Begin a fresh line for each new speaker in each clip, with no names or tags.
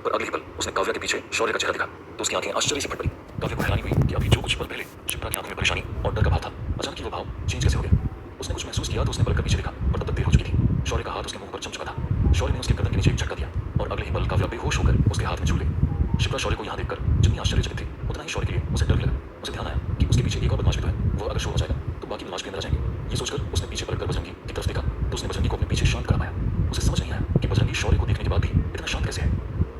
पर अगले ही पल उसने काव्या के पीछे शौर्य का चेहरा देखा तो उसकी आंखें आश्चर्य से फट पड़ी। काव्या को हैरानी हुई कि अभी जो कुछ पल पहले शिप्रा की आंखों में परेशानी और डर का भाव था, अचानक ही वो भाव चेंज कैसे हो गया। उसने कुछ महसूस किया तो उसने पलट कर पीछे देखा, पर तब तक देर हो चुकी थी। शौर्य का हाथ उसके मुंह पर चम चुका था। शौर्य ने उसके गर्दन के नीचे एक झटका दिया और अगले ही पल काव्या बेहोश होकर उसके हाथ में झूल गई। शिप्रा शौर्य को यहाँ देखकर जितनी आश्चर्यचकित थी, उतना ही शौर्य के लिए उसे डर भी लगा। उसे ध्यान आया कि उसके पीछे एक और बदमाश भी तो है, वह अगर शोर मचाएगा तो बाकी बदमाश भी अंदर आ जाएंगे। ये सोचकर उसने पीछे पलटकर बजरंगी की तरफ देखा तो उसने बजरंगी को अपने पीछे शांत करा पाया। उसे समझ नहीं आया कि बजरंगी शौर्य को देखने के बाद भी इतना शांत कैसे है।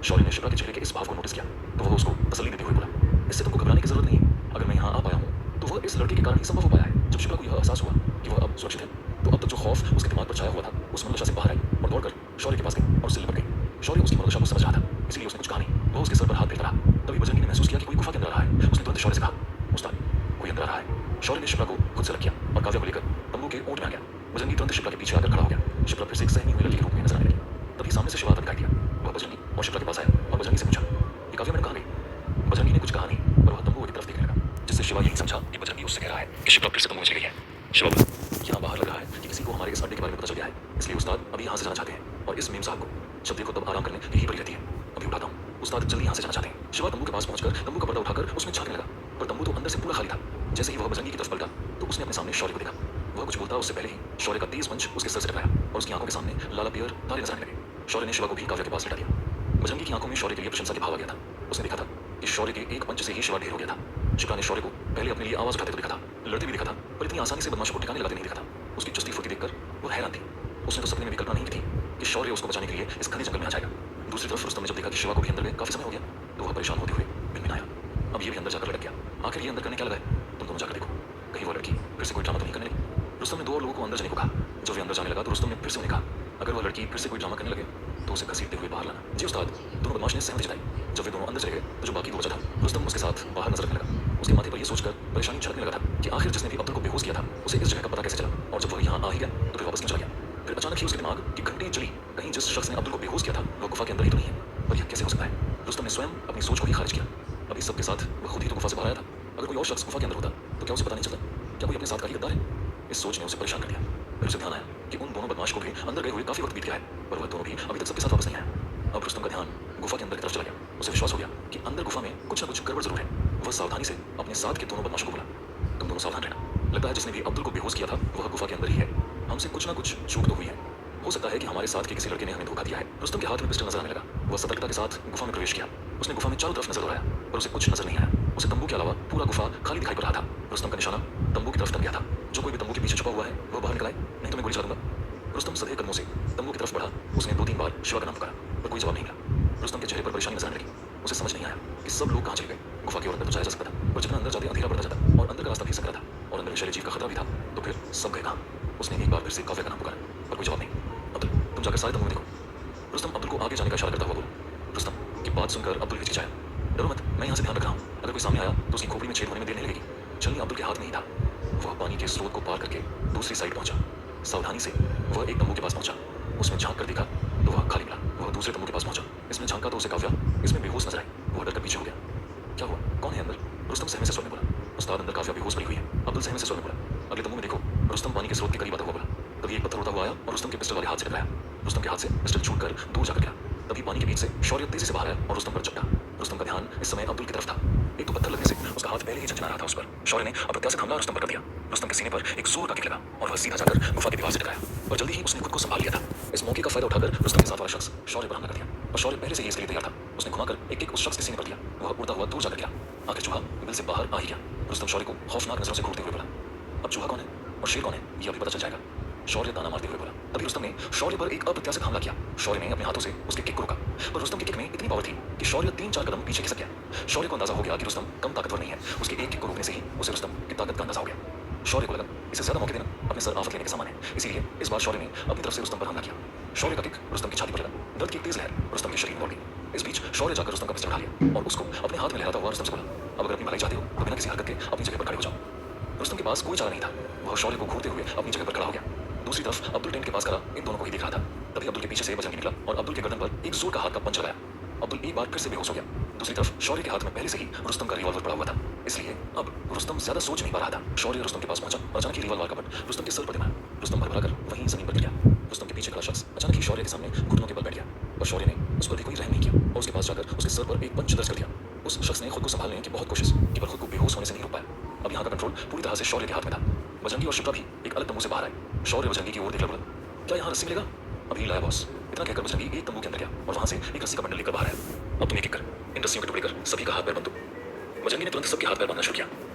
शौर्य ने शिप्रा के चेहरे के इस भाव को नोटिस किया तो वह उसको तसल्ली देते हुए बोला, इससे तुमको घबराने की जरूरत नहीं है। अगर मैं यहाँ आ पाया हूँ तो वह इस लड़के के कारण ही संभव हो पाया है। जब शिप्रा को यह एहसास हुआ कि वह अब सुरक्षित है तो अब तक जो खौफ उसके दिमाग पर छाया हुआ था उस मनोदशा से बाहर आई और दौड़कर शौर्य के पास गई और उससे लिपट गई। शौर्य उसकी मनोदशा को समझ रहा था, इसलिए उसने कुछ कहा नहीं। वह उसके सर पर हाथ फेरता रहा। तभी बजरंगी ने महसूस किया कि कोई गुफा के अंदर आ रहा है। उसने तुरंत शौर्य से कहा, उस्ताद कोई अंदर आ रहा है। शौर्य ने शिप्रा को खुद से रख किया और काव्या को लेकर तंबू के ओट में आ गया। बजरंगी तुरंत शिप्रा के पीछे आकर खड़ा हो गया। शिप्रा फिर से एक सहमी हुई लड़की के रूप में नजर आने लगी। तभी सामने से शिवा आता दिखाई दिया। वह बजरंगी और शिप्रा के पास आया और बजरंगी से पूछा, ये काव्या मैडम कहाँ गई। बजरंगी ने कुछ कहा नहीं पर वह तंबू की तरफ देखने लगा, जिससे शिवा यही समझा कि बजरंगी उससे कह रहा है कि शिप्रा फिर से तंबू में चली गई है। शिवा बोला, यहाँ बाहर लग रहा है कि किसी को हमारे इस अड्डे के बारे में पता चल गया है, इसलिए उस्ताद अभी यहाँ से जाना चाहते हैं और इस मेम साहब को जब देखो तब आराम करने यही पड़ी रहती है। अभी उठाता हूँ, उस्ताद जल्दी यहाँ से जाना चाहते हैं। शिवा तंबू के पास पहुंचकर तंबू का पर्दा उठाकर उसमें झांकने लगा, पर तंबू तो अंदर से पूरा खाली था। जैसे ही वह बजरंगी की तरफ पलटा तो उसने अपने सामने शौर्य को देखा। वह कुछ बोलता उससे पहले ही शौर्य का तेज पंच उसके सर से टकराया और उसकी आंखों के सामने लाला पियर तारे नजर आने लगे। शौर्य ने शिवा को भी काव्या के पास लिटा दिया। बजरंगी की आंखों में शौर्य के लिए प्रशंसा के भाव आ गया था। उसने देखा था कि शौर्य के एक पंच से ही शिवा ढेर हो गया था। शिप्रा ने शौर्य को पहले अपने लिए आवाज उठाते हुए देखा था, लड़ते भी देखा था, पर इतनी आसानी से बदमाशों को ठिकाने लगाते नहीं देखा था। उसकी चुस्ती फुर्ती देखकर वह हैरान थी। उसने तो सपने में भी कल्पना नहीं की थी कि शौर्य उसको बचाने के लिए इस घने जंगल में आ जाएगा। दूसरी तरफ रुस्तम ने जब देखा कि शिवा को भी अंदर गए काफी समय हो गया तो वह परेशान होते हुए भिनभिनाया। अब ये भी अंदर जाकर लटक गया। आखिर ये अंदर करने क्या लगा है, तुम दोनों जाकर देखो, कहीं वो लड़की फिर से कोई ड्रामा तो नहीं करने लगी। रुस्तम ने दो और लोगों को अंदर जाने को कहा। जब वे अंदर जाने लगा तो रुस्तम ने फिर से उन्हें कहा, अगर वह लड़की फिर से कोई ड्रामा करने लगे तो उसे घसीटते हुए बाहर लाना। जी उस्ताद, दोनों बदमाश ने सहमति जताई। जब वे दोनों अंदर चले गए तो जो बाकी दो बचा था रुस्तम उसके साथ बाहर नजर रखने लगा। उसके माथे पर यह सोचकर परेशानी झड़कने लगा था कि आखिर जिसने भी अब्दुल को बेहोश किया था उसे इस जगह का पता कैसे चला, और जब वह यहाँ आ ही गया तो फिर वापस क्यों चला गया। फिर अचानक ही उसके दिमाग की घंटी चली, कहीं जिस शख्स ने अब्दुल को बेहोश किया था वह गुफा के अंदर ही तो नहीं है, पर यह कैसे हो सकता है। रुस्तम ने स्वयं अपनी सोच को ही खारिज किया। अब इस सब के साथ वह खुद ही तो गुफा से बाहर आया था। अगर कोई और शख्स गुफा के अंदर होता तो क्या उसे पता नहीं चलता, क्या कोई अपने साथ का ही गद्दार है। इस सोच ने उसे परेशान कर दिया। फिर उसे ध्यान आया कि उन दोनों बदमाश को भी अंदर गए हुए काफी वक्त बीत गया है, पर वह दोनों भी अभी तक सबके साथ वापस नहीं आया। अब रुस्तम का ध्यान गुफा के अंदर की तरफ चला गया। उसे विश्वास हो गया कि अंदर गुफा में कुछ न कुछ गड़बड़ जरूर है। वह सावधानी से अपने साथ के दोनों बदमाशों को बोला, तुम दोनों सावधान रहना, लगता है जिसने भी अब्दुल को बेहोश किया था वह गुफा के अंदर ही है। हमसे कुछ ना कुछ चूक तो हुई है, हो सकता है कि हमारे साथ के किसी लड़के ने हमें धोखा दिया है। रुस्तम के हाथ में पिस्टल नजर आने लगा। वह सतर्कता के साथ गुफा में प्रवेश किया। उसने गुफा में चारों तरफ नजर दौड़ाया पर उसे कुछ नजर नहीं आया। उसे तंबू के अलावा पूरा गुफा खाली दिखाई पड़ रहा था। रुस्तम का निशाना तंबू की तरफ तक गया था। जो कोई भी तंबू के पीछे छुपा हुआ है वह बाहर निकल आए, नहीं तो मैं गोली चला दूंगा। रुस्तम सधे कदमों से तंबू की तरफ बढ़ा। उसने 2-3 बार शिवा का नाम पुकारा पर कोई जवाब नहीं मिला। रुस्तम के चेहरे पर परेशानी नजर आने लगी। उसे समझ नहीं आया कि सब लोग कहाँ चले गए। गुफा की ओर अंदर तो जाया जा सकता था, पर जितना अंदर जाते अंधेरा बढ़ता जाता और अंदर का रास्ता भी सकरा था और अंदर शैली जीव का खतरा भी था, तो फिर सब गए कहाँ। उसने एक बार फिर से काव्या का नाम पुकारा पर कोई जवाब नहीं। अब्दुल, तुम जाकर सारे तंबू में देखो। रुस्तम अब्दुल को आगे जाने का इशारा करता हुआ बोला। रुस्तम की बात सुनकर अब्दुल हिचकिचाया। डरो मत, मैं यहाँ से ध्यान रख रहा हूँ, अगर कोई सामने आया तो उसकी खोपड़ी में छेद होने में देर नहीं लगेगी। छलनी अब्दुल के हाथ में ही था। वह पानी के स्रोत को पार करके दूसरी साइड पहुंचा। सावधानी से वह एक तंबू के पास पहुंचा। उसमें झांक कर देखा तो वह खाली मिला। वह दूसरे तंबू के पास पहुंचा। इसमें झांका तो उसे काव्या इसमें बेहोश नजर आई। वह डरकर पीछे हो गया। क्या हुआ, कौन है अंदर। रुस्तम सहमे से स्वर में बोला। उस्ताद, अंदर काव्या बेहोश पड़ी हुई है। अब्दुल सहमे से स्वर में बोला। अगले तंबू में देखो। रुस्तम पानी के स्रोत के करीब आता हुआ बोला। तभी एक पत्थर उड़ता हुआ आया और रुस्तम के पिस्टल वाले हाथ से टकराया। रुस्तम के हाथ से पिस्टल छूटकर दूर जाकर गिरा। तभी पानी के बीच से शौर्य तेजी से बाहर आया और रुस्तम पर चपटा। रुस्तम का ध्यान इस समय अब्दुल की तरफ था। एक तो पत्थर लगने से उसका हाथ पहले ही झंझना रहा था उस पर। शौर्य ने अप्रत्याशित हमला रुस्तम पर कर दिया। रुस्तम के सीने पर एक जोर का किक लगा और वह सीधा जाकर गुफा की दीवार से टकराया और जल्दी ही उसने खुद को संभाल लिया था। इस मौके का फायदा उठाकर रुस्तम के साथ वाला शख्स शौर्य पर हमला कर दिया और शौर्य पहले से ही इसके लिए तैयार था। उसने घुमाकर एक किक उस शख्स के सीने पर दिया। वह उड़ता हुआ दूर जाकर गिरा। आखिर चूहा बिल से बाहर आ ही गया। रुस्तम शौर्य को खौफनाक नजरों से घूरते हुए बोला, अब चूहा कौन है और शेर कौन है ये अभी पता चल जाएगा। शौर्य ताना मारते हुए बोला। तभी रुस्तम ने शौर्य पर एक अप्रत्याशित हमला किया। शौर्य ने अपने हाथों से उसके किक को रोका, पर रुस्तम की किक में इतनी पावर थी कि शौर्य 3-4 कदम पीछे खिसक गया। शौर्य को अंदाजा हो गया कि रुस्तम कम ताकतवर नहीं है। उसके एक किक को रोकने से ही उसे रुस्तम की ताकत का अंदाजा हो गया। शौर्य को लगा इसे ज्यादा मौके देना अपने सर आफत लेने के समान है, इसीलिए इस बार शौर्य ने अपनी तरफ से रुस्तम पर हमला किया। शौर्य का किक रुस्तम की छाती पर लगा। दर्द की एक तेज लहर रुस्तम के शरीर में दौड़ गई। इस बीच शौर्य जाकर रुस्तम का पिस्टल उठा लिया और उसको अपने हाथ में लहराता हुआ रुस्तम से बोला, अब अगर अपनी भलाई चाहते हो तो बिना किसी हरकत के अपनी जगह पर खड़े हो जाओ। रुस्तम के पास कोई चारा नहीं था। वह शौर्य को घूरते हुए अपनी जगह पर खड़ा हो गया। दूसरी तरफ अब्दुल टेंट के पास खड़ा इन दोनों को ही देख रहा था। तभी अब्दुल के पीछे से बजरंगी निकला और अब्दुल के गर्दन पर एक जोर का हाथ का पंच लगाया। अब्दुल एक बार फिर से बेहोश हो गया। दूसरी तरफ शौर्य के हाथ में पहले से ही रुस्तम का रिवॉल्वर पड़ा हुआ था, इसलिए अब रुस्तम ज्यादा सोच नहीं पा रहा था। शौर्य रुस्तम के पास पहुंचा और अचानक ही रिवॉल्वर का बट रुस्तम के सर पर गिरा। रुस्तम भरभरा कर वहीं जमीन पर गिर गया। रुस्तम के पीछे खड़ा शख्स अचानक ही शौर्य के सामने घुटनों के बल बैठ गया। पर शौर्य ने उस पर भी कोई रहम नहीं किया और उसके पास जाकर उसके सर पर एक पंच दर्ज कर दिया। उस शख्स ने खुद को संभालने की बहुत कोशिश की पर खुद को बेहोश होने से नहीं रोक पाया। अब यहाँ का कंट्रोल पूरी तरह से शौर्य के हाथ में था। बजरंगी और शिप्रा भी एक अलग तंबू से बाहर आए। शौर्य बजरंगी की ओर देखकर बोला, क्या यहाँ रस्सी मिलेगा? अभी लाया बॉस। इतना कहकर बजरंगी एक तंबू के अंदर गया और वहां से एक रस्सी का बंडल लेकर बाहर आया। अब तुम एक एक कर इन रस्सियों के टुकड़े कर सभी का हाथ पैर बंद दो। बजरंगी ने तुरंत सबके हाथ पैर बांधना शुरू किया।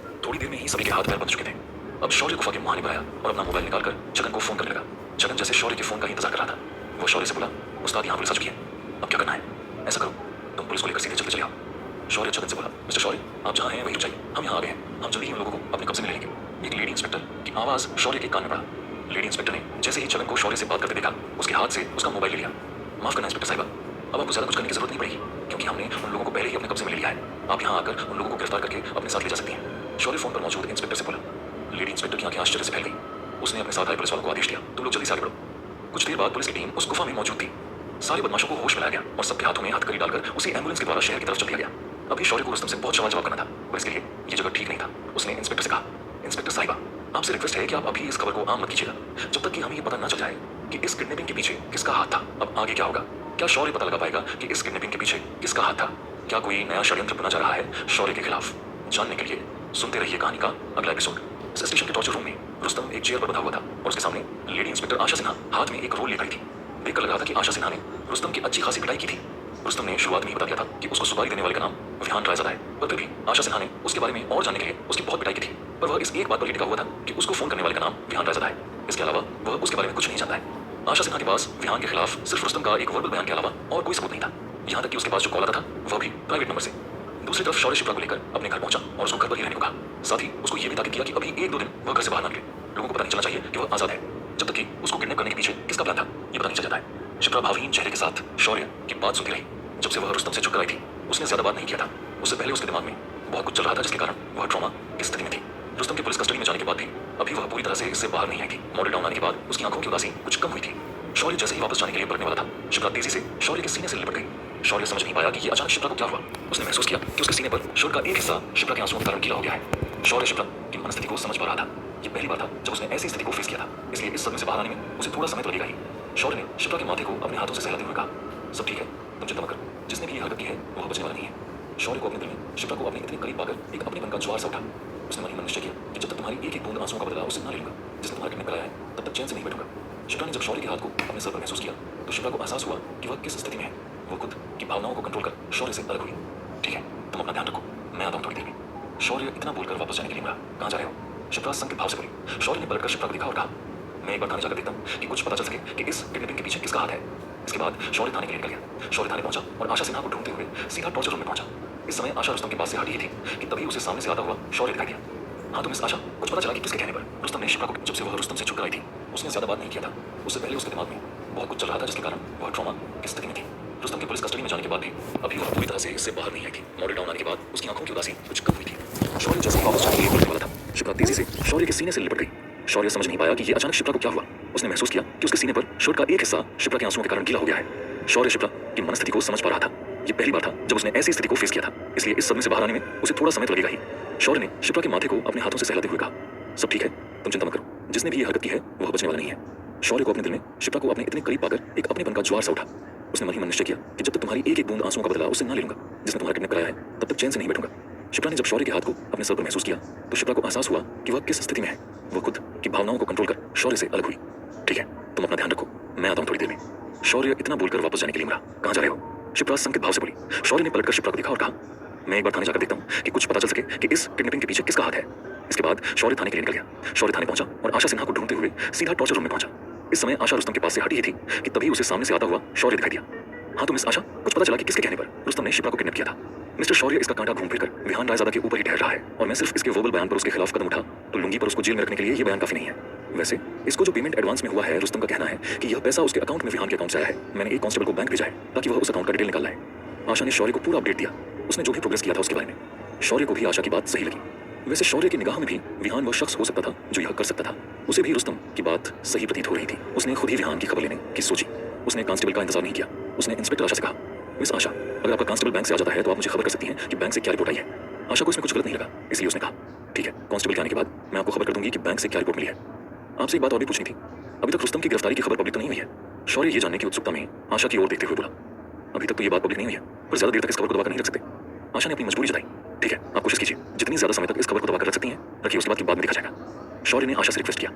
थोड़ी देर में ही सभी के हाथ पैर बंध चुके थे। अब शौर्य गुफा के मुहाने पर आया और अपना मोबाइल निकालकर छगन को फोन करने लगा। छगन जैसे शौर्य के फोन का इंतजार कर रहा था। वो शौर्य से बोला, उस्ताद यहाँ पुलिस आ चुकी है, अब क्या करना है? ऐसा करो तुम पुलिस को लेकर सीधे चलते चले आओ। शौर्य छगन से बोला, मिस्टर शौर्य आप जहाँ हैं वहीं रुक जाइए, हम यहाँ आ गए हैं, हम जल्दी ही उन लोगों को अपने कब्जे में ले लेंगे। एक लेडी इंस्पेक्टर की आवाज शौर्य के कान में पड़ा। लेडी इंस्पेक्टर ने जैसे ही छगन को शौर्य से बात करते देखा उसके हाथ से उसका मोबाइल ले लिया। माफ करना इंस्पेक्टर साहिबा, अब आपको ज्यादा कुछ करने की जरूरत नहीं पड़ेगी क्योंकि हमने उन लोगों को पहले ही अपने कब्जे में ले लिया है। आप यहाँ आकर उन लोगों को गिरफ्तार करके अपने साथ ले जा सकती हैं। शौर्य फोन पर मौजूद इंस्पेक्टर से बोला। लेडी इंस्पेक्टर की आंखें आश्चर्य से फैल गई। उसने अपने साथ आए पुलिस वालों को आदेश दिया, तुम लोग जल्दी से आगे बढ़ो। कुछ देर बाद पुलिस की टीम उस गुफा में मौजूद थी। सारे बदमाशों को होश में लाया गया और सबके हाथों में हथकड़ी डालकर उसे एम्बुलेंस के द्वारा शहर की तरफ चल दिया गया। अभी शौर्य को रुस्तम से बहुत सवाल जवाब करना था पर इसके लिए ये जगह ठीक नहीं था। उसने इंस्पेक्टर से कहा, इंस्पेक्टर साहिबा आपसे रिक्वेस्ट है कि आप अभी इस खबर को आम मत कीजिएगा जब तक कि हमें ये पता न चल जाए कि इस किडनैपिंग के पीछे किसका हाथ था। अब आगे क्या होगा? क्या शौर्य पता लगा पाएगा कि इस किडनैपिंग के पीछे किसका हाथ था? क्या कोई नया षड्यंत्र बुना जा रहा है शौर्य के खिलाफ? जानने के लिए सुनते रहिए कहानी का अगला एपिसोड। स्टेशन के टॉर्चर रूम में रुस्तम एक चेयर पर बंधा हुआ था और उसके सामने लेडी इंस्पेक्टर आशा सिन्हा हाथ में एक रोल लेकर आई थी। देखकर लग रहा था कि आशा सिन्हा ने रुस्तम की अच्छी खासी पिटाई की थी। रुस्तम ने शुरुआत में ही बता दिया था कि उसको सुपारी देने वाले का नाम विहान रायज़ादा है, पर फिर भी आशा सिन्हा ने उसके बारे में और जानने के लिए उसकी बहुत पिटाई की थी। पर वह इस एक बात पर ही टिका हुआ था कि उसको फोन करने वाले का नाम विहान रायज़ादा है। इसके अलावा वह उसके बारे में कुछ नहीं जानता है। आशा सिन्हा के पास विहान के खिलाफ सिर्फ रुस्तम का एक वर्बल बयान के अलावा और कोई सबूत नहीं था। यहाँ तक कि उसके पास जो कॉल आता था वह भी प्राइवेट नंबर से। दूसरी तरफ शौर्य शिप्रा को लेकर अपने घर पहुंचा और उसको घर पर ही रहने को कहा। साथ ही उसको यह भी ताकीद किया कि अभी एक दो दिन वह घर से बाहर ना निकले। लोगों को पता नहीं चलना चाहिए कि वह आजाद है जब तक कि उसको किडनैप करने के पीछे किसका प्लान था ये पता नहीं चल जाता है। शिप्रा भावहीन चेहरे के साथ शौर्य की बात सुनती रही। जब से वह रुस्तम से छुटकर आई थी उसने ज्यादा बात नहीं किया था। उससे पहले उसके दिमाग में बहुत कुछ चल रहा था जिसके कारण वह ट्रॉमा की स्थिति में थी। रुस्तम के पुलिस कस्टडी में जाने के बाद भी अभी वह पूरी तरह से इससे बाहर नहीं आई थी। मॉडल टाउन आने के बाद उसकी आंखों की उदासी कुछ कम हुई थी। शौर्य जैसे ही वापस जाने के लिए बढ़ने वाला था शिप्रा तेजी से शौर्य के सीने से लिपट गई। शौर्य समझ नहीं पाया कि ये अचानक शिप्रा को क्या हुआ। उसने महसूस किया कि उसके सीने पर शोर का एक हिस्सा शिप्रा के आंसुओं के कारण गीला हो गया है। शौर्य शिप्रा की मनस्थिति को समझ पा रहा था। ये पहली बार था जब उसने ऐसी स्थिति को फेस किया था, इसलिए इस सदमे से बाहर आने में उसे थोड़ा समय तो लगेगा ही। शौर्य ने शिप्रा के माथे को अपने हाथों से सहलाते हुए कहा, सब ठीक है, तुम चिंता मत करो, जिसने भी ये हरकत की है वह बचने वाला नहीं है। शौर्य को अपने दिल में शिप्रा को अपने इतने करीब पाकर एक अपनेपन का ज्वार सा उठा। उसने मन ही मन निश्चय किया कि जब तक तुम्हारी एक एक बूंद आंसुओं का बदला उससे ना ले लूंगा जिसने तुम्हारा किडनैप कराया है तब तक चैन से नहीं बैठूंगा। शिप्रा ने जब शौर्य के हाथ को अपने सर पर महसूस किया तो शिप्रा को एहसास हुआ कि वह किस स्थिति में है। वो खुद की भावनाओं को कंट्रोल कर शौर्य से अलग हुई। ठीक है, तुम अपना ध्यान रखो, मैं आता हूँ थोड़ी देर में। शौर्य इतना बोलकर वापस जाने के लिए मुड़ा। कहाँ जा रहे हो? शिप्रा संकेत भाव से बोली। शौर्य ने पलटकर शिप्रा को देखा और कहा, मैं एक बार थाने जाकर देखता हूँ कि कुछ पता चल सके कि इस किडनैपिंग के पीछे किसका हाथ है। इसके बाद शौर्य थाने के लिए निकल गया। शौर्य थाने पहुंचा और आशा सिन्हा को ढूंढते हुए सीधा टॉर्चर रूम में पहुंचा। इस समय आशा रुस्तम के पास से हटी ही थी कि तभी उसे सामने से आता हुआ शौर्य दिखाई दिया। हाँ तो मिस आशा, कुछ पता चला कि किसके कहने पर रुस्तम ने शिप्रा को, जब से वह रुस्तम से छुटकर आई थी उसने ज्यादा बात नहीं किया था। उससे पहले उसके दिमाग में बहुत कुछ चल रहा था जिसके कारण वह ट्रॉमा की स्थिति में थी। रुस्तम के पुलिस कस्टडी में जाने के बाद भी अभी वह पूरी तरह से इससे बाहर नहीं आई थी। मॉडल टाउन आने के बाद उसकी आंखों की उदासी कुछ कम हुई थी। शौर्य जैसे ही वापस जाने के लिए बढ़ने वाला था शिप्रा तेजी से शौर्य के सीने से लिपट गई। शौर्य समझ नहीं पाया कि ये अचानक शिप्रा को क्या हुआ। उसने महसूस किया कि उसके सीने पर शर्ट का एक हिस्सा शिप्रा के आंसुओं के कारण गीला हो गया है। शौर्य शिप्रा की मनस्थिति को समझ पा रहा था। ये पहली बार था जब उसने ऐसी स्थिति को फेस किया था, इसलिए इस सदमे से बाहर आने में उसे थोड़ा समय तो लगेगा ही। शौर्य ने शिप्रा के माथे को अपने हाथों से सहलाते हुए कहा, सब ठीक है, तुम चिंता मत करो, जिसने भी ये हरकत की है वह बचने वाला नहीं है। शौर्य को अपने दिल में शिप्रा को अपने इतने करीब पाकर एक अपनेपन का ज्वार सा उठा। उसने मन ही मन निश्चय किया कि जब तक तुम्हारी एक एक बूंद आंसुओं का बदला उससे ना ले लूंगा जिसने तुम्हारा किडनैप कराया है तब तक चैन से नहीं बैठूंगा। शिप्रा ने जब शौर्य के हाथ को अपने सर पर महसूस किया तो शिप्रा को एहसास हुआ कि वह किस स्थिति में है। वह खुद की भावनाओं को कंट्रोल कर शौर्य से अलग हुई। ठीक है, तुम अपना ध्यान रखो, मैं आता हूँ थोड़ी देर में। शौर्य इतना बोलकर वापस जाने के लिए मुड़ा। कहाँ जा रहे हो? शिप्रा संकेत भाव से बोली। शौर्य ने पलटकर शिप्रा को देखा और कहा, मैं एक बार थाने जाकर देखता हूँ कि कुछ पता चल सके कि इस किडनैपिंग के पीछे किसका हाथ है। इसके बाद शौर्य थाने के लिए निकल गया। शौर्य थाने पहुंचा और आशा सिन्हा को ढूंढते हुए सीधा टॉर्चर रूम में पहुंचा। इस समय आशा रुस्तम के पास से हटी ही थी कि तभी उसे सामने से आता हुआ शौर्य दिखाई दिया। हाँ तो मिस आशा, कुछ पता चला कि किसके कहने पर रुस्तम ने शिप्रा को किडनैप किया था? मिस्टर शौर्य इसका कांटा घूम फिरकर विहान रायज़ादा के ऊपर ही ठहर रहा है और मैं सिर्फ इसके वर्बल बयान पर उसके खिलाफ कदम उठा तो लुंगी पर उसको जेल में रखने के लिए ये बयान काफी नहीं है। वैसे इसको जो पेमेंट एडवांस में हुआ है, रुस्तम का कहना है कि यह पैसा उसके अकाउंट में विहान के अकाउंट से आया है। मैंने एक कांस्टेबल को बैंक भेजा है ताकि वह उस अकाउंट का डिटेल निकाल लाए। आशा ने शौर्य को पूरा अपडेट दिया। उसने जो भी प्रोग्रेस किया था उसके बारे में। शौर्य को भी आशा की बात सही लगी। वैसे शौर्य की निगाह में भी विहान वह शख्स हो सकता था जो यह कर सकता था। उसे भी रुस्तम की बात सही प्रतीत हो रही थी। उसने खुद ही विहान की खबर लेने की सोची। उसने कांस्टेबल का इंतजार नहीं किया। उसने इंस्पेक्टर आशा से कहा, मिस आशा, अगर आपका कांस्टेबल बैंक से आ जाता है तो आप मुझे खबर कर सकती हैं कि बैंक से क्या रिपोर्ट आई है। आशा को इसमें कुछ गलत नहीं लगा, इसलिए उसने कहा, ठीक है, कांस्टेबल के आने के बाद मैं आपको खबर कर दूंगी कि बैंक से क्या रिपोर्ट मिली है। आपसे एक बात और भी पूछनी थी, अभी तक रुस्तम की गिरफ्तारी की खबर पब्लिक तो नहीं हुई है। शौर्य ये जानने की उत्सुकता में आशा की ओर देखते हुए बोला, अभी तक तो ये बात पब्लिक नहीं हुई है, पर ज्यादा देर तक इस खबर को दबाकर नहीं रख सकते। आशा ने अपनी मजबूरी जताई। ठीक है, आप कोशिश कीजिए, जितनी ज्यादा समय तक इस खबर को दबाकर रख सकती हैं रखिए, उसके बाद की बाद में देखा जाएगा। शौर्य ने आशा से रिक्वेस्ट किया।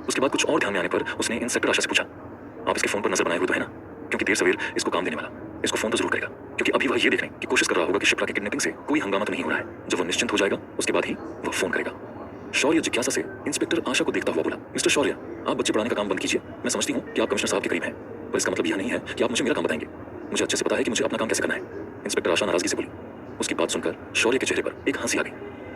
उसके बाद कुछ और ध्यान में आने पर उसने इंस्पेक्टर आशा से पूछा, आप इसके फोन पर नजर बनाए हुए तो है ना? क्योंकि देर सवेर इसको काम देने वाला इसको फोन तो जरूर करेगा, क्योंकि अभी वह ये देखने की कोशिश कर रहा होगा कि शिप्रा की किडनैपिंग से कोई हंगामा तो नहीं हो रहा है। जब वह निश्चिंत हो जाएगा उसके बाद ही वह फोन करेगा। शौर्य जिज्ञासा से इंस्पेक्टर आशा को देखता हुआ बोला, मिस्टर शौर्य, आप बच्चे पढ़ाने का काम बंद कीजिए। मैं समझती हूँ कि आप कमिश्नर साहब के करीब हैं, पर इसका मतलब यह नहीं है कि आप मुझे मेरा काम बताएंगे। मुझे अच्छे से पता है कि मुझे अपना काम कैसे करना है। इंस्पेक्टर आशा नाराजगी से बोली। उसकी बात सुनकर शौर्य के चेहरे पर एक हंसी आ गई।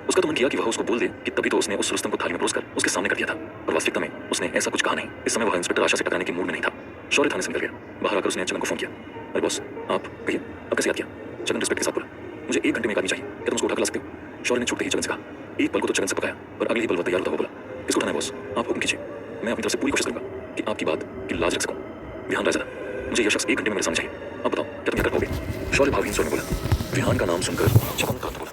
उसका तो मन किया कि वह उसको बोल दे कि तभी तो उसने उस रुस्तम को थाली में परोसकर उसके सामने कर दिया था, पर वास्तविकता में उसने ऐसा कुछ कहा नहीं। इस समय वह इंस्पेक्टर आशा से टकराने के मूड में नहीं था। शौर्य थाने से निकल गया। बाहर आकर उसने चगन को फोन किया। अरे बॉस, आप कहिए, अब कैसे याद किया? चगन रिस्पेक्ट के साथ बोला, मुझे 1 घंटे में एक आदमी चाहिए, क्या तुम उसको उठा कर ला सकते हो? शौर्य ने छूटते ही चगन से कहा। एक पल को तो चगन से पकाया, पर अगले ही पल वह तैयार होता हुआ बोला, किसको उठाना है बॉस? आप हुक्म कीजिए, मैं अपनी तरफ से पूरी कोशिश करूंगा कि आपकी बात की लाज रख सकूं। विहान राय जरा, मुझे यह शख्स 1 घंटे में मेरे सामने चाहिए। अब बताओ, क्या तुम क्या कर पाओगे? शौर्य भावहीन स्वर में बोला। विहान का नाम सुनकर चगन तुरंत बोला,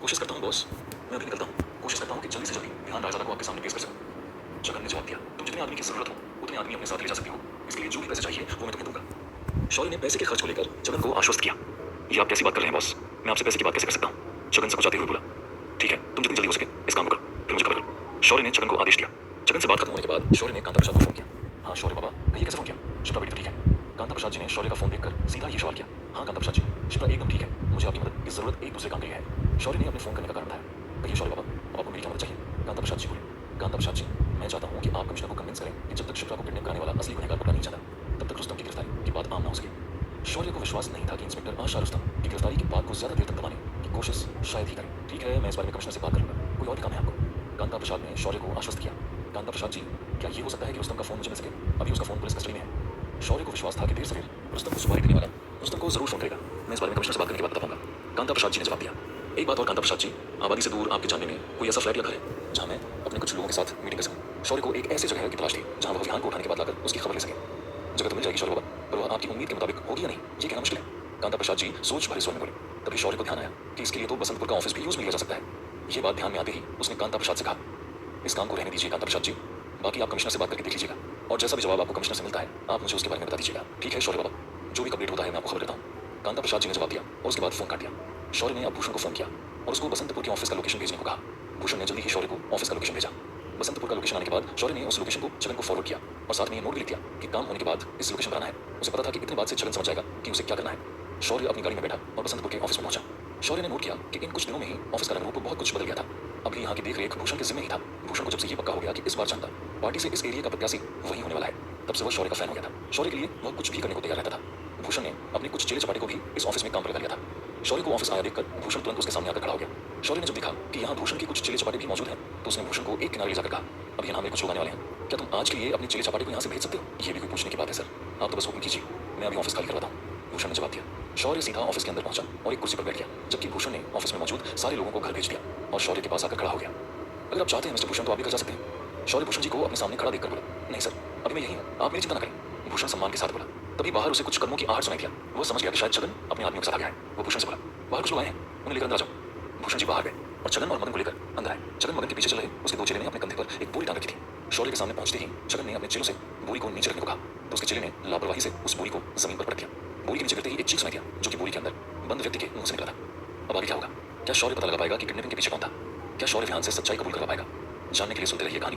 कोशिश करता हूँ बॉस, मैं अभी निकलता हूँ। कोशिश करता हूँ कि जल्दी से जल्दी विहान रायजादा को आपके सामने पेश कर सकूं। जगन ने जवाब दिया, तुम जितने आदमी की जरूरत हो उतने आदमी अपने साथ ले जा सकते हो। इसके लिए जो भी पैसे चाहिए वो मैं तुम्हें दूंगा। शौर्य ने पैसे के खर्च को लेकर जगन को आश्वस्त किया। ये आप कैसी बात कर रहे हैं बॉस? मैं आपसे पैसे की बात कैसे कर सकता हूँ? जगन सकुचाते हुए बोला, ठीक है, तुम जितनी जल्दी हो सके इस काम को करो, फिर मुझे खबर करो। शौर्य ने जगन को आदेश दिया। जगन से बात खत्म होने के बाद शौर्य ने कांता प्रसाद को फोन किया। हाँ शौर्य बाबा, कहिए कैसे फोन किया? शिप्रा बेटी तो ठीक है? कांता प्रसाद जी ने शौर्य का फोन देखकर सीधा ये सवाल किया। हाँ कांता प्रसाद जी, शिप्रा एकदम ठीक है, मुझे आपकी मदद की जरूरत एक दूसरे काम के लिए है। शौर्य ने अपने फोन करने का कारण बताया। कहिए शौर्य बाबा, अब आपको मेरी क्या मदद चाहिए? कांता प्रसाद जी बोले। कांता प्रसाद जी, मैं चाहता हूँ कि आप कमिश्नर को कन्विंस करें कि जब तक शिप्रा को किडनैप करने वाला असली गुनहगार पकड़ा नहीं जाता तब तक रुस्तम की गिरफ्तारी की बात आम ना हो सके। शौर्य को विश्वास नहीं था कि इंस्पेक्टर आशा रुस्तम की गिरफ्तारी की बात को ज्यादा देर तक दबाने की कोशिश शायद ही करें। ठीक है, मैं इस बारे में कमिश्नर से बात करूंगा। कोई और भी काम है आपको? कांता प्रसाद ने शौर्य को आश्वस्त किया। कांता प्रसाद जी, क्या ये हो सकता है कि रुस्तम का फोन मुझे मिल सके? अभी उसका फोन पुलिस कस्टडी में है। शौर्य को विश्वास था कि देर सवेर रुस्तम को सुपारी देने वाला रुस्तम को जरूर फोन करेगा। मैं इस बारे में कमिश्नर से बात करने के बाद बता पाऊंगा। कांता प्रसाद जी ने जवाब दिया। एक बात और कांता प्रसाद जी, आबादी से दूर आपके जानने में कोई ऐसा फ्लैट या घर है जहां मैं अपने कुछ लोगों के साथ मीटिंग कर सकूं? शौर्य को एक ऐसी जगह की तलाश थी जहां वह विहान को उठाने के बाद लाकर उसकी खबर ले सके। जगह तो मिल जाएगी शौर्य बाबा, पर वह आपकी उम्मीद के मुताबिक होगी या नहीं, ये कहना मुश्किल है। कांता प्रसाद जी सोच भरे स्वर में बोले। तभी शौर्य को ध्यान आया कि इसके लिए तो बसंतपुर का ऑफिस भी यूज में लिया जा सकता है। ये बात ध्यान में आते ही उसने कांता प्रसाद से कहा, इस काम को रहने दीजिए कांता प्रसाद जी, बाकी आप कमिश्नर से बात करके देख लीजिएगा और जैसा भी जवाब आपको कमिश्नर से मिलता है आप मुझे उसके बारे में बता दीजिएगा। ठीक है शौर्य बाबा, जो भी अपडेट होता है मैं आपको खबर देता हूँ। कांता प्रसाद जी ने जवाब दिया और उसके बाद फोन काट दिया। शौर्य ने अब भूषण को फोन किया और उसको बसंतपुर के ऑफिस का लोकेशन भेजने को कहा। भूषण ने जल्दी ही शौर्य को ऑफिस का लोकेशन भेजा। बसंतपुर का लोकेशन आने के बाद शौर्य ने उस लोकेशन को जगन को फॉरवर्ड किया और साथ में ये नोट भी लिख दिया कि काम होने के बाद इस लोकेशन पर आना है। उसे पता था कि इतने बात से जगन समझ जाएगा कि उसे क्या करना है। शौर्य अपनी गाड़ी में बैठा और बसंतपुर के ऑफिस में पहुंचा। शौर्य ने नोट किया कि इन कुछ दिनों में ही ऑफिस का रंग रूप बहुत कुछ बदल गया था। अभी यहाँ की देख-रेख भूषण के जिम्मे ही था। भूषण को जब से ये पक्का हो गया कि इस बार जनता पार्टी से इस एरिया का प्रत्याशी वही होने वाला है, तब से वह शौर्य का फैन हो गया था। शौर्य के लिए वह कुछ भी करने को तैयार रहता था। भूषण ने अपने कुछ चेले चपाटे को भी इस ऑफिस में काम पर लगा लिया था। शौर्य को ऑफिस आया देखकर भूषण तुरंत उसके सामने आकर खड़ा हो गया। शौर्य ने जब देखा कि यहाँ भूषण के कुछ चेले चपाटे भी मौजूद हैं तो उसने भूषण को एक किनारे ले जाकर कहा, अब यहाँ मेरे कुछ लोग आने वाले हैं, क्या तुम आज के लिए अपने चेले चपाटे को यहाँ से भेज सकते हो? ये भी कोई पूछने की बात है सर, आप तो बस हुक्म कीजिए, मैं अभी ऑफिस खाली करवाता हूँ। भूषण ने जवाब दिया। शौर्य सीधा ऑफिस के अंदर पहुंचा और एक कुर्सी पर बैठ गया, जबकि भूषण ने ऑफिस में मौजूद सारे लोगों को घर भेज दिया और शौर्य के पास आकर खड़ा हो गया। अगर आप चाहते हैं मिस्टर भूषण तो आप भी घर जा सकते हैं। शौर्य भूषण जी को अपने सामने खड़ा देखकर बोला, नहीं सर, अभी मैं यही हूँ, आप मेरी चिंता न करें। भूषण सम्मान के साथ बोला। तभी बाहर उसे कुछ कदमों की आहट सुनाई दिया। वह समझ गया कि शायद छगन अपने आदमियों के साथ आ गया है। वो भूषण से बोला, बाहर कुछ लोग आए हैं, उन्हें लेकर अंदर आ जाओ। भूषण जी बाहर गए और छगन और मदन को लेकर अंदर आए। छगन मदन के पीछे चल रहे उसके 2 चेले ने अपने कंधे पर एक बोरी टांग रखी थी। शौर्य के सामने पहुंचते ही छगन ने अपने चेलों से बोरी को नीचे रखने को कहा तो उसके चेले ने लापरवाही से उस बोरी को जमीन पर पटक दिया। बोरी के नीचे गिरते ही एक चीख सुनाई दिया जो कि बोरी के अंदर बंद व्यक्ति के मुंह से निकला था। अब आगे क्या होगा? क्या शौर्य पता लगा पाएगा कि किडनैपिंग के पीछे कौन था? क्या शौर्य विहान से सच्चाई कबूल करवा पाएगा? जानने के लिए सुनते रहिए कहानी।